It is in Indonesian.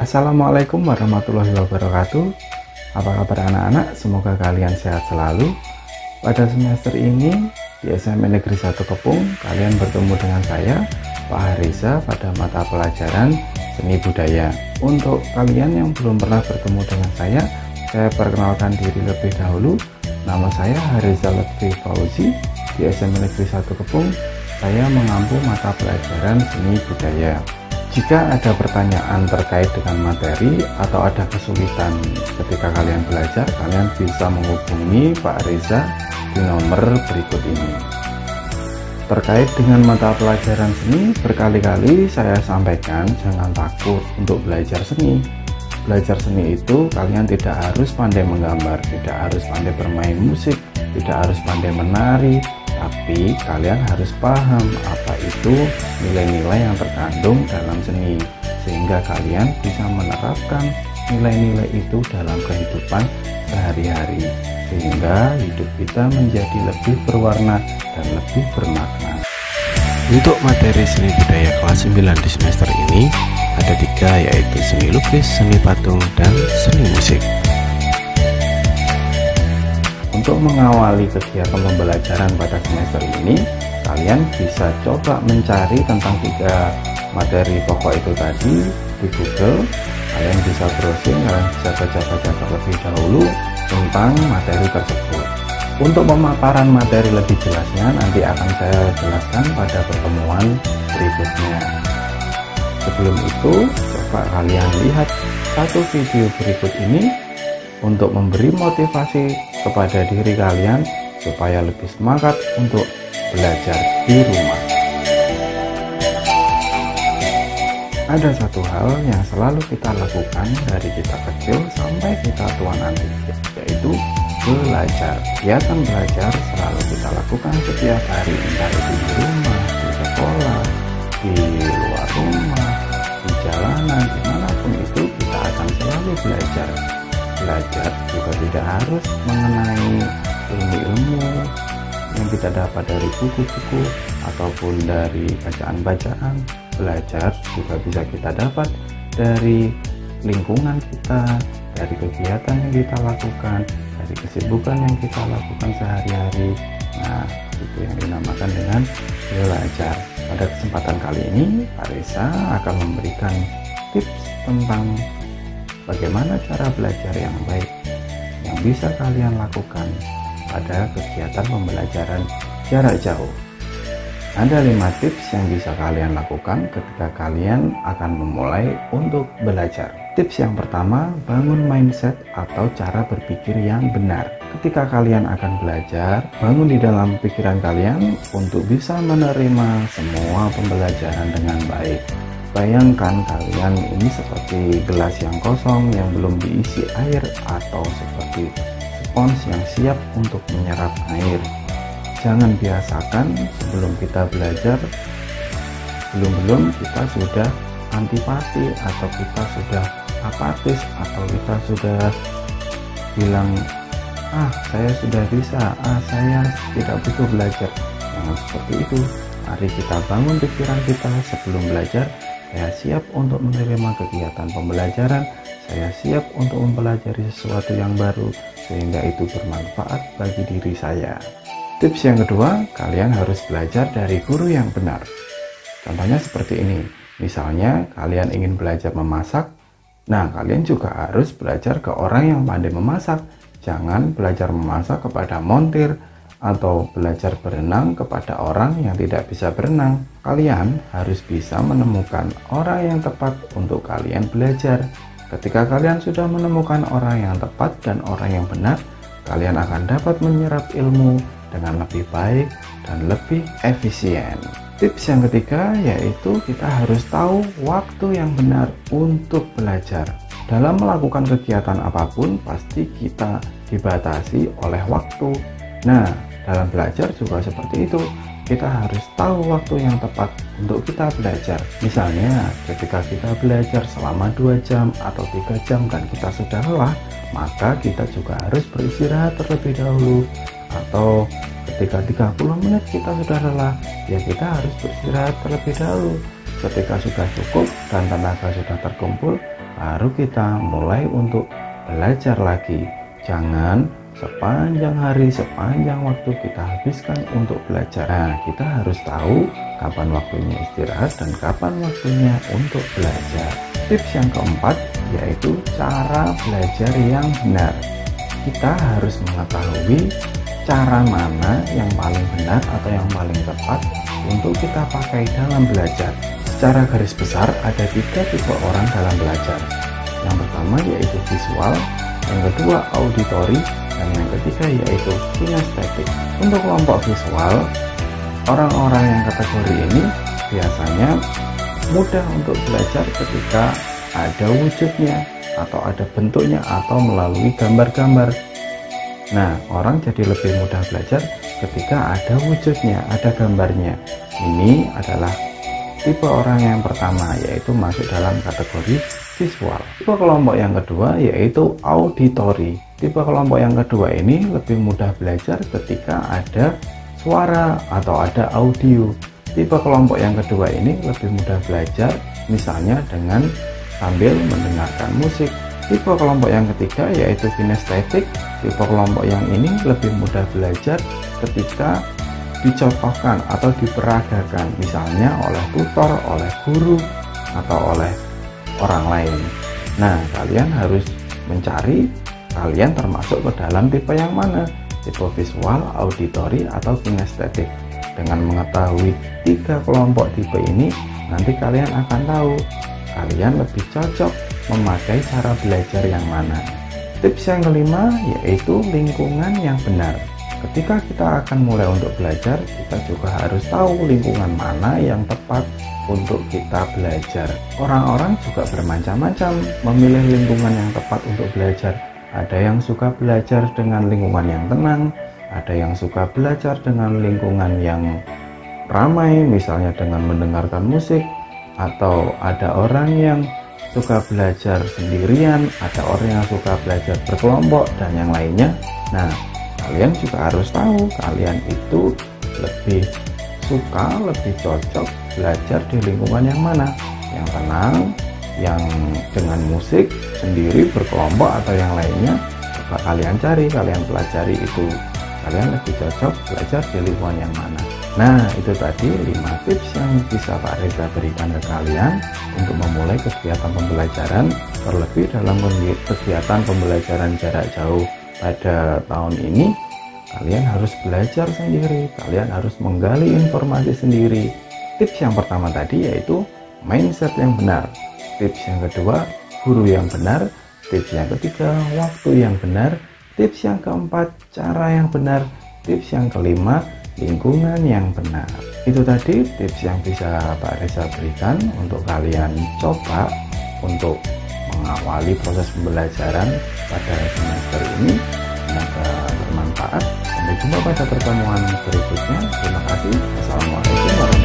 Assalamualaikum warahmatullahi wabarakatuh. Apa kabar anak-anak? Semoga kalian sehat selalu. Pada semester ini di SMA Negeri 1 Kepung, kalian bertemu dengan saya, Pak Hariza, pada mata pelajaran Seni Budaya. Untuk kalian yang belum pernah bertemu dengan saya perkenalkan diri lebih dahulu. Nama saya Hariza Lutfi Fauzi. Di SMA Negeri 1 Kepung, saya mengampu mata pelajaran Seni Budaya. Jika ada pertanyaan terkait dengan materi atau ada kesulitan ketika kalian belajar, kalian bisa menghubungi Pak Reza di nomor berikut ini. Terkait dengan mata pelajaran seni, berkali-kali saya sampaikan jangan takut untuk belajar seni. Belajar seni itu kalian tidak harus pandai menggambar, tidak harus pandai bermain musik, tidak harus pandai menari, tapi kalian harus paham apa itu nilai-nilai yang terkandung dalam seni, sehingga kalian bisa menerapkan nilai-nilai itu dalam kehidupan sehari-hari, sehingga hidup kita menjadi lebih berwarna dan lebih bermakna. Untuk materi seni budaya kelas 9 di semester ini ada 3, yaitu seni lukis, seni patung, dan seni musik. Untuk mengawali kegiatan pembelajaran pada semester ini, kalian bisa coba mencari tentang 3 materi pokok itu tadi di Google. Kalian bisa browsing, kalian bisa baca-baca terlebih dahulu tentang materi tersebut. Untuk pemaparan materi lebih jelasnya nanti akan saya jelaskan pada pertemuan berikutnya. Sebelum itu, coba kalian lihat satu video berikut ini untuk memberi motivasi kepada diri kalian supaya lebih semangat untuk belajar di rumah. Ada satu hal yang selalu kita lakukan dari kita kecil sampai kita tua nanti, yaitu belajar. Kegiatan belajar selalu kita lakukan setiap hari, entah itu di rumah, di sekolah, di luar rumah, di jalanan, dimanapun itu kita akan selalu belajar. Belajar juga tidak harus mengenai ilmu-ilmu yang kita dapat dari buku-buku ataupun dari bacaan-bacaan. Belajar juga bisa kita dapat dari lingkungan kita, dari kegiatan yang kita lakukan, dari kesibukan yang kita lakukan sehari-hari. Nah, itu yang dinamakan dengan belajar. Pada kesempatan kali ini, Pak Reza akan memberikan tips tentang bagaimana cara belajar yang baik yang bisa kalian lakukan pada kegiatan pembelajaran jarak jauh. Ada 5 tips yang bisa kalian lakukan ketika kalian akan memulai untuk belajar. Tips yang pertama, bangun mindset atau cara berpikir yang benar. Ketika kalian akan belajar, bangun di dalam pikiran kalian untuk bisa menerima semua pembelajaran dengan baik. Bayangkan kalian ini seperti gelas yang kosong yang belum diisi air, atau seperti spons yang siap untuk menyerap air. Jangan biasakan sebelum kita belajar, belum kita sudah antipati, atau kita sudah apatis, atau kita sudah bilang, saya sudah bisa, saya tidak butuh belajar. Jangan seperti itu. Mari kita bangun pikiran kita sebelum belajar. Saya siap untuk menerima kegiatan pembelajaran, saya siap untuk mempelajari sesuatu yang baru sehingga itu bermanfaat bagi diri saya. Tips yang kedua, kalian harus belajar dari guru yang benar. Contohnya seperti ini, misalnya kalian ingin belajar memasak, nah kalian juga harus belajar ke orang yang pandai memasak. Jangan belajar memasak kepada montir atau belajar berenang kepada orang yang tidak bisa berenang. Kalian harus bisa menemukan orang yang tepat untuk kalian belajar. Ketika kalian sudah menemukan orang yang tepat dan orang yang benar, kalian akan dapat menyerap ilmu dengan lebih baik dan lebih efisien. Tips yang ketiga yaitu kita harus tahu waktu yang benar untuk belajar. Dalam melakukan kegiatan apapun pasti kita dibatasi oleh waktu. Nah, dalam belajar juga seperti itu. Kita harus tahu waktu yang tepat untuk kita belajar. Misalnya, ketika kita belajar selama 2 jam atau 3 jam dan kita sudah lelah, maka kita juga harus beristirahat terlebih dahulu. Atau ketika 30 menit kita sudah lelah, ya kita harus beristirahat terlebih dahulu. Ketika sudah cukup dan tenaga sudah terkumpul, baru kita mulai untuk belajar lagi. Jangan sepanjang hari, sepanjang waktu kita habiskan untuk belajar. Nah, kita harus tahu kapan waktunya istirahat dan kapan waktunya untuk belajar. Tips yang keempat yaitu cara belajar yang benar. Kita harus mengetahui cara mana yang paling benar atau yang paling tepat untuk kita pakai dalam belajar. Secara garis besar ada 3 tipe orang dalam belajar. Yang pertama yaitu visual, yang kedua auditory, dan yang ketiga yaitu kinestetik. Untuk kelompok visual, orang-orang yang kategori ini biasanya mudah untuk belajar ketika ada wujudnya atau ada bentuknya atau melalui gambar-gambar. Nah, orang jadi lebih mudah belajar ketika ada wujudnya, ada gambarnya. Ini adalah tipe orang yang pertama, yaitu masuk dalam kategori visual. Tipe kelompok yang kedua yaitu auditory. Tipe kelompok yang kedua ini lebih mudah belajar ketika ada suara atau ada audio. Tipe kelompok yang kedua ini lebih mudah belajar misalnya dengan sambil mendengarkan musik. Tipe kelompok yang ketiga yaitu kinestetik. Tipe kelompok yang ini lebih mudah belajar ketika dicontohkan atau diperagakan, misalnya oleh tutor, oleh guru, atau oleh orang lain. Nah, kalian harus mencari kalian termasuk ke dalam tipe yang mana, tipe visual, auditory, atau kinestetik. Dengan mengetahui 3 kelompok tipe ini, nanti kalian akan tahu kalian lebih cocok memakai cara belajar yang mana. Tips yang kelima yaitu lingkungan yang benar. Ketika kita akan mulai untuk belajar, kita juga harus tahu lingkungan mana yang tepat untuk kita belajar. Orang-orang juga bermacam-macam memilih lingkungan yang tepat untuk belajar. Ada yang suka belajar dengan lingkungan yang tenang, ada yang suka belajar dengan lingkungan yang ramai, misalnya dengan mendengarkan musik, atau ada orang yang suka belajar sendirian, ada orang yang suka belajar berkelompok, dan yang lainnya. Nah, kalian juga harus tahu kalian itu lebih suka, lebih cocok belajar di lingkungan yang mana, yang tenang, yang dengan musik sendiri, berkelompok, atau yang lainnya. Coba kalian cari, kalian pelajari itu kalian lebih cocok belajar di lingkungan yang mana. Nah, itu tadi 5 tips yang bisa Pak Reza berikan ke kalian untuk memulai kegiatan pembelajaran, terlebih dalam kegiatan pembelajaran jarak jauh pada tahun ini. Kalian harus belajar sendiri, kalian harus menggali informasi sendiri. Tips yang pertama tadi yaitu mindset yang benar. Tips yang kedua, guru yang benar. Tips yang ketiga, waktu yang benar. Tips yang keempat, cara yang benar. Tips yang kelima, lingkungan yang benar. Itu tadi tips yang bisa Pak Reza berikan untuk kalian coba untuk mengawali proses pembelajaran pada semester ini. Semoga bermanfaat. Sampai jumpa pada pertemuan berikutnya. Terima kasih. Assalamualaikum warahmatullahi wabarakatuh.